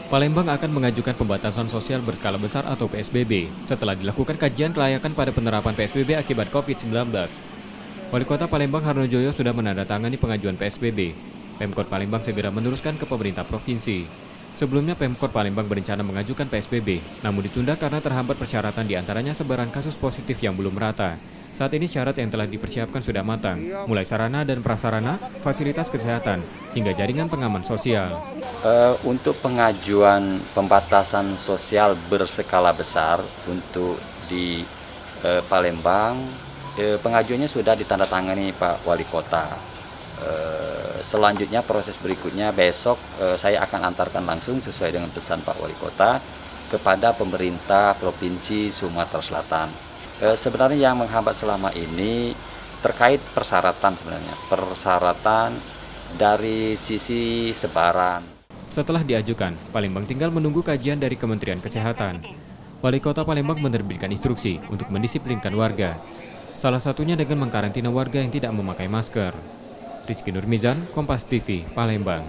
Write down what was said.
Palembang akan mengajukan pembatasan sosial berskala besar atau PSBB setelah dilakukan kajian kelayakan pada penerapan PSBB akibat COVID-19. Wali Kota Palembang Harnojoyo sudah menandatangani pengajuan PSBB. Pemkot Palembang segera meneruskan ke pemerintah provinsi. Sebelumnya Pemkot Palembang berencana mengajukan PSBB, namun ditunda karena terhambat persyaratan diantaranya sebaran kasus positif yang belum merata. Saat ini syarat yang telah dipersiapkan sudah matang, mulai sarana dan prasarana, fasilitas kesehatan, hingga jaringan pengaman sosial. Untuk pengajuan pembatasan sosial berskala besar untuk di Palembang, pengajuannya sudah ditandatangani Pak Wali Kota. Selanjutnya proses berikutnya besok saya akan antarkan langsung sesuai dengan pesan Pak Wali Kota kepada pemerintah Provinsi Sumatera Selatan. Sebenarnya yang menghambat selama ini terkait persyaratan dari sisi sebaran. Setelah diajukan, Palembang tinggal menunggu kajian dari Kementerian Kesehatan. Wali Kota Palembang menerbitkan instruksi untuk mendisiplinkan warga. Salah satunya dengan mengkarantina warga yang tidak memakai masker. Rizky Nurmizan, Kompas TV, Palembang.